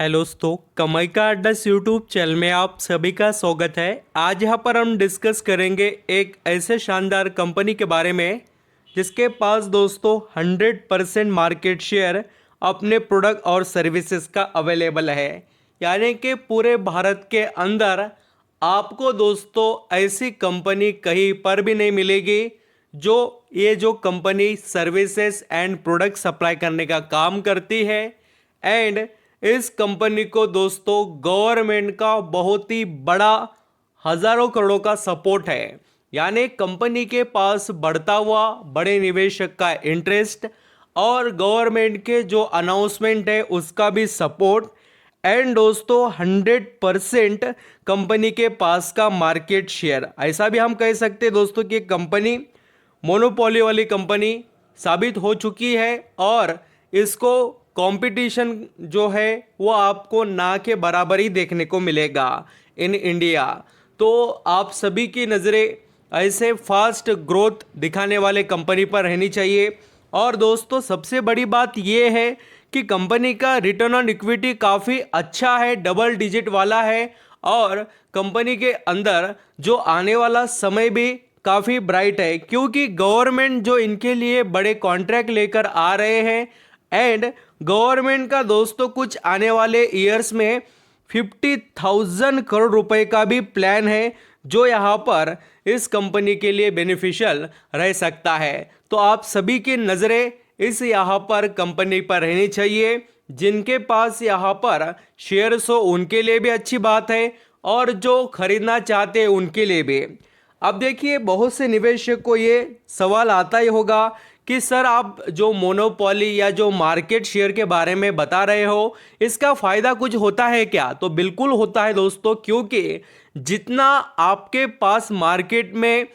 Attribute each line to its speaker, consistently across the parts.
Speaker 1: Hello दोस्तों, कमाई का अड्डा यूट्यूब चैनल में आप सभी का स्वागत है। आज यहाँ पर हम डिस्कस करेंगे एक ऐसे शानदार कंपनी के बारे में जिसके पास दोस्तों 100% मार्केट शेयर अपने प्रोडक्ट और सर्विसेज का अवेलेबल है। यानी कि पूरे भारत के अंदर आपको दोस्तों ऐसी कंपनी कहीं पर भी नहीं मिलेगी जो company services and product supply करने का काम करती है। एंड इस कंपनी को दोस्तों गवर्नमेंट का बहुत ही बड़ा हजारों करोड़ों का सपोर्ट है। यानी कंपनी के पास बढ़ता हुआ बड़े निवेशक का इंटरेस्ट और गवर्नमेंट के जो अनाउंसमेंट है उसका भी सपोर्ट। एंड दोस्तों 100% कंपनी के पास का मार्केट शेयर, ऐसा भी हम कह सकते हैं दोस्तों कि कंपनी मोनोपोली वाली कंपनी साबित हो चुकी है और इसको कंपटीशन जो है वो आपको ना के बराबर ही देखने को मिलेगा इन इंडिया। तो आप सभी की नज़रें ऐसे फास्ट ग्रोथ दिखाने वाले कंपनी पर रहनी चाहिए। और दोस्तों सबसे बड़ी बात ये है कि कंपनी का रिटर्न ऑन इक्विटी काफ़ी अच्छा है, डबल डिजिट वाला है। और कंपनी के अंदर जो आने वाला समय भी काफ़ी ब्राइट है, क्योंकि गवर्नमेंट जो इनके लिए बड़े कॉन्ट्रैक्ट लेकर आ रहे हैं। एंड गवर्नमेंट का दोस्तों कुछ आने वाले ईयर्स में 50,000 करोड़ रुपए का भी प्लान है जो यहाँ पर इस कंपनी के लिए बेनिफिशियल रह सकता है। तो आप सभी की नज़रें इस यहाँ पर कंपनी पर रहनी चाहिए। जिनके पास यहाँ पर शेयर्स हो उनके लिए भी अच्छी बात है और जो खरीदना चाहते हैं उनके लिए भी। अब देखिए, बहुत से निवेशक को ये सवाल आता ही होगा कि सर आप जो मोनोपोली या जो मार्केट शेयर के बारे में बता रहे हो इसका फ़ायदा कुछ होता है क्या? तो बिल्कुल होता है दोस्तों, क्योंकि जितना आपके पास मार्केट में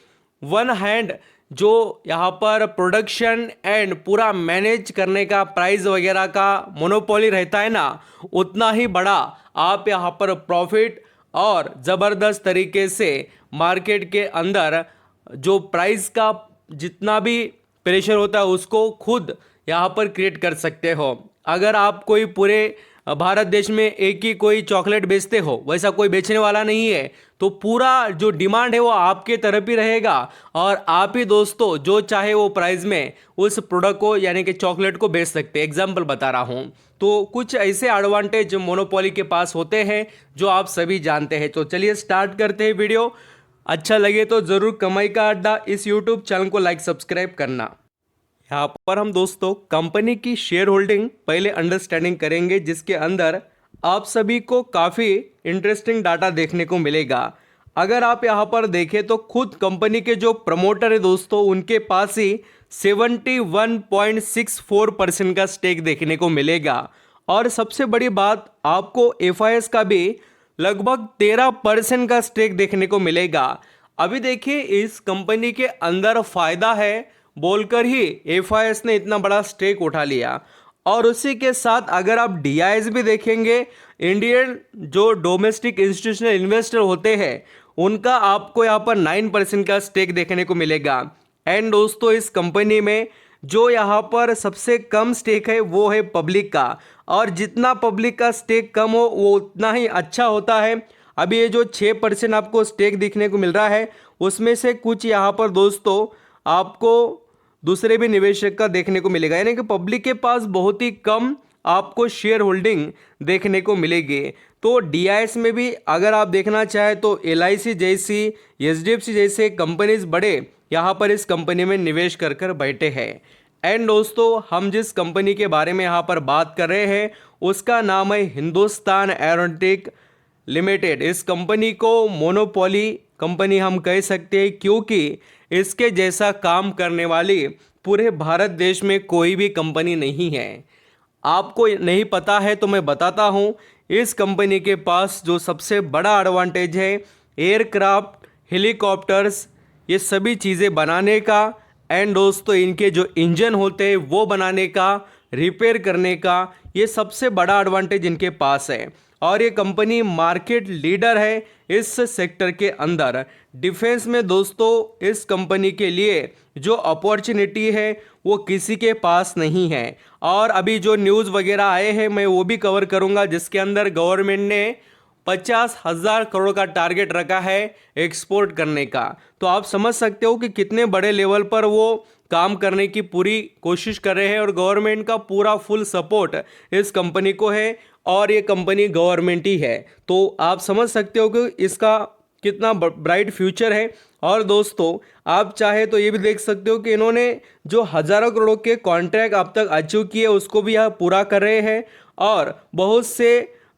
Speaker 1: वन हैंड जो यहाँ पर प्रोडक्शन एंड पूरा मैनेज करने का प्राइस वगैरह का मोनोपोली रहता है ना, उतना ही बड़ा आप यहाँ पर प्रॉफिट और ज़बरदस्त तरीके से मार्केट के अंदर जो प्राइस का जितना भी प्रेशर होता है उसको खुद यहाँ पर क्रिएट कर सकते हो। अगर आप कोई पूरे भारत देश में एक ही कोई चॉकलेट बेचते हो, वैसा कोई बेचने वाला नहीं है, तो पूरा जो डिमांड है वो आपके तरफ ही रहेगा और आप ही दोस्तों जो चाहे वो प्राइस में उस प्रोडक्ट को यानी कि चॉकलेट को बेच सकते हैं। एग्जाम्पल बता रहा हूँ। तो कुछ ऐसे एडवांटेज मोनोपोली के पास होते हैं जो आप सभी जानते हैं। तो चलिए स्टार्ट करते हैं वीडियो। अच्छा लगे तो ज़रूर कमाई का अड्डा इस यूट्यूब चैनल को लाइक सब्सक्राइब करना। यहाँ पर हम दोस्तों कंपनी की शेयर होल्डिंग पहले अंडरस्टैंडिंग करेंगे, जिसके अंदर आप सभी को काफ़ी इंटरेस्टिंग डाटा देखने को मिलेगा। अगर आप यहाँ पर देखें तो खुद कंपनी के जो प्रमोटर है दोस्तों उनके पास ही 71.64% का स्टेक देखने को मिलेगा। और सबसे बड़ी बात, आपको एफआईएस का भी लगभग 13% का स्टेक देखने को मिलेगा। अभी देखिए, इस कंपनी के अंदर फायदा है बोलकर ही एफआईएस ने इतना बड़ा स्टेक उठा लिया। और उसी के साथ अगर आप डीआईएस भी देखेंगे, इंडियन जो डोमेस्टिक इंस्टीट्यूशनल इन्वेस्टर होते हैं उनका आपको यहाँ पर 9% का स्टेक देखने को मिलेगा। एंड दोस्तों इस कंपनी में जो यहाँ पर सबसे कम स्टेक है वो है पब्लिक का, और जितना पब्लिक का स्टेक कम हो वो उतना ही अच्छा होता है। अभी ये जो 6% आपको स्टेक दिखने को मिल रहा है उसमें से कुछ यहाँ पर दोस्तों आपको दूसरे भी निवेशक का देखने को मिलेगा, यानी कि पब्लिक के पास बहुत ही कम आपको शेयर होल्डिंग देखने को मिलेगी। तो डीआईएस में भी अगर आप देखना चाहें तो एलआईसी जैसी, एचडीएफसी जैसे कंपनीज बड़े यहाँ पर इस कंपनी में निवेश कर कर बैठे हैं। एंड दोस्तों हम जिस कंपनी के बारे में यहाँ पर बात कर रहे हैं उसका नाम है हिंदुस्तान एरोनॉटिक लिमिटेड। इस कंपनी को मोनोपोली कंपनी हम कह सकते हैं, क्योंकि इसके जैसा काम करने वाली पूरे भारत देश में कोई भी कंपनी नहीं है। आपको नहीं पता है तो मैं बताता हूँ। इस कंपनी के पास जो सबसे बड़ा एडवांटेज है एयरक्राफ्ट, हेलीकॉप्टर्स, ये सभी चीज़ें बनाने का। एंड दोस्तों इनके जो इंजन होते हैं वो बनाने का, रिपेयर करने का, ये सबसे बड़ा एडवांटेज इनके पास है और ये कंपनी मार्केट लीडर है इस सेक्टर के अंदर। डिफेंस में दोस्तों इस कंपनी के लिए जो अपॉर्चुनिटी है वो किसी के पास नहीं है। और अभी जो न्यूज़ वगैरह आए हैं मैं वो भी कवर करूँगा, जिसके अंदर गवर्नमेंट ने 50,000 करोड़ का टारगेट रखा है एक्सपोर्ट करने का। तो आप समझ सकते हो कि कितने बड़े लेवल पर वो काम करने की पूरी कोशिश कर रहे हैं और गवर्नमेंट का पूरा फुल सपोर्ट इस कंपनी को है और ये कंपनी गवर्नमेंट ही है। तो आप समझ सकते हो कि इसका कितना ब्राइट फ्यूचर है। और दोस्तों आप चाहे तो ये भी देख सकते हो कि इन्होंने जो हज़ारों करोड़ों के कॉन्ट्रैक्ट अब तक अचीव किए उसको भी यह पूरा कर रहे हैं और बहुत से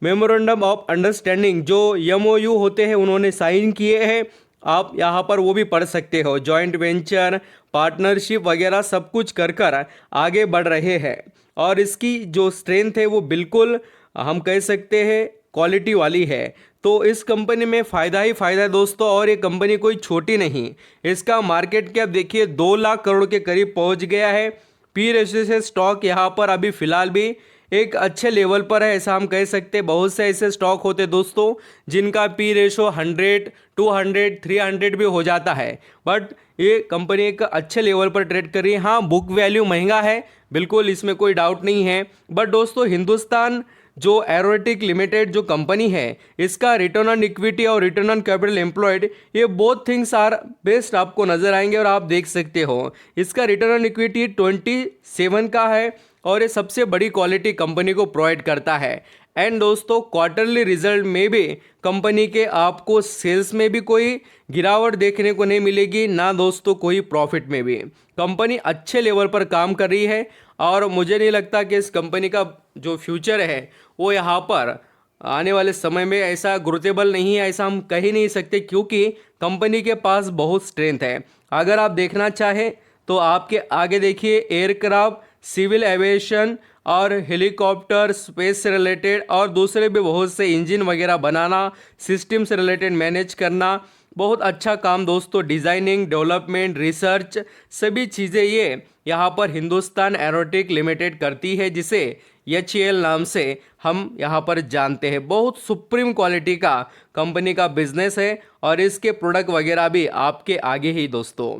Speaker 1: मेमोरेंडम ऑफ अंडरस्टैंडिंग जो MOU होते हैं उन्होंने साइन किए हैं। आप यहाँ पर वो भी पढ़ सकते हो, जॉइंट वेंचर पार्टनरशिप वगैरह सब कुछ कर आगे बढ़ रहे हैं। और इसकी जो स्ट्रेंथ है वो बिल्कुल हम कह सकते हैं क्वालिटी वाली है। तो इस कंपनी में फ़ायदा ही फ़ायदा है दोस्तों। और ये कंपनी कोई छोटी नहीं, इसका मार्केट कैप देखिए 2 लाख करोड़ के करीब पहुंच गया है। पी रेशियो से स्टॉक यहाँ पर अभी फ़िलहाल भी एक अच्छे लेवल पर है, ऐसा हम कह सकते हैं। बहुत से ऐसे स्टॉक होते दोस्तों जिनका पी रेशो 100, 200, 300 भी हो जाता है, बट ये कंपनी एक अच्छे लेवल पर ट्रेड कर रही है। हाँ, बुक वैल्यू महंगा है बिल्कुल, इसमें कोई डाउट नहीं है, बट दोस्तों हिंदुस्तान जो एरोनॉटिक लिमिटेड जो कंपनी है इसका रिटर्न ऑन इक्विटी और रिटर्न ऑन कैपिटल एम्प्लॉयड ये बोथ थिंग्स आर बेस्ट आपको नज़र आएंगे। और आप देख सकते हो इसका रिटर्न ऑन इक्विटी 27 का है और ये सबसे बड़ी क्वालिटी कंपनी को प्रोवाइड करता है। एंड दोस्तों क्वार्टरली रिजल्ट में भी कंपनी के आपको सेल्स में भी कोई गिरावट देखने को नहीं मिलेगी, ना दोस्तों कोई प्रॉफिट में भी। कंपनी अच्छे लेवल पर काम कर रही है और मुझे नहीं लगता कि इस कंपनी का जो फ्यूचर है वो यहाँ पर आने वाले समय में ऐसा ग्रोथेबल नहीं है, ऐसा हम कह ही नहीं सकते, क्योंकि कंपनी के पास बहुत स्ट्रेंथ है। अगर आप देखना चाहें तो आपके आगे देखिए एयरक्राफ्ट, सिविल एविएशन और हेलीकॉप्टर, स्पेस से रिलेटेड और दूसरे भी बहुत से इंजन वगैरह बनाना, सिस्टम से रिलेटेड मैनेज करना, बहुत अच्छा काम दोस्तों। डिज़ाइनिंग, डेवलपमेंट, रिसर्च सभी चीज़ें ये यहाँ पर हिंदुस्तान एरोनॉटिक लिमिटेड करती है, जिसे HAL नाम से हम यहाँ पर जानते हैं। बहुत सुप्रीम क्वालिटी का कंपनी का बिजनेस है और इसके प्रोडक्ट वगैरह भी आपके आगे ही दोस्तों।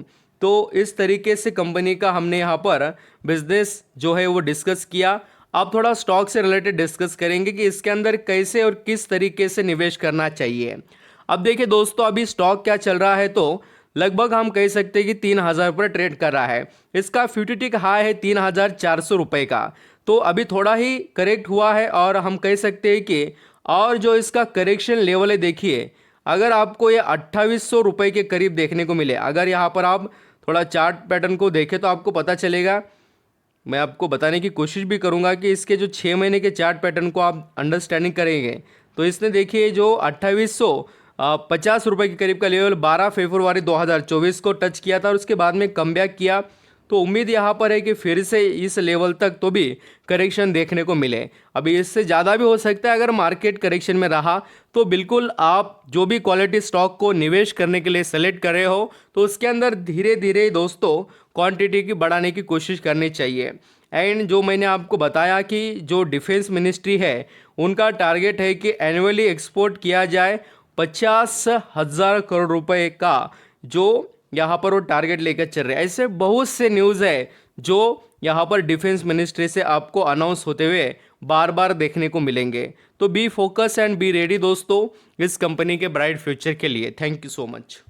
Speaker 1: तो इस तरीके से कंपनी का हमने यहाँ पर बिजनेस जो है वो डिस्कस किया। अब थोड़ा स्टॉक से रिलेटेड डिस्कस करेंगे कि इसके अंदर कैसे और किस तरीके से निवेश करना चाहिए। अब देखिए दोस्तों अभी स्टॉक क्या चल रहा है, तो लगभग हम कह सकते हैं कि 3,000 पर ट्रेड कर रहा है। इसका 50 का हाई है 3,400 रुपये का, तो अभी थोड़ा ही करेक्ट हुआ है और हम कह सकते हैं कि और जो इसका करेक्शन लेवल है देखिए, अगर आपको ये 2800 रुपये के करीब देखने को मिले, अगर यहाँ पर आप थोड़ा चार्ट पैटर्न को देखें तो आपको पता चलेगा। मैं आपको बताने की कोशिश भी करूँगा कि इसके जो 6 महीने के चार्ट पैटर्न को आप अंडरस्टैंडिंग करेंगे तो इसने देखिए जो 2850 रुपये के करीब का लेवल 12 फरवरी 2024 को टच किया था और उसके बाद में कमबैक किया। तो उम्मीद यहाँ पर है कि फिर से इस लेवल तक तो भी करेक्शन देखने को मिले। अभी इससे ज़्यादा भी हो सकता है। अगर मार्केट करेक्शन में रहा तो बिल्कुल आप जो भी क्वालिटी स्टॉक को निवेश करने के लिए सेलेक्ट कर रहे हो तो उसके अंदर धीरे धीरे दोस्तों क्वांटिटी की बढ़ाने की कोशिश करनी चाहिए। एंड जो मैंने आपको बताया कि जो डिफेंस मिनिस्ट्री है उनका टारगेट है कि एनुअली एक्सपोर्ट किया जाए 50,000 करोड़ रुपए का, जो यहाँ पर वो टारगेट लेकर चल रहे हैं। ऐसे बहुत से न्यूज़ है जो यहाँ पर डिफेंस मिनिस्ट्री से आपको अनाउंस होते हुए बार बार देखने को मिलेंगे। तो B focus and be ready दोस्तों इस कंपनी के ब्राइट फ्यूचर के लिए। Thank you so much.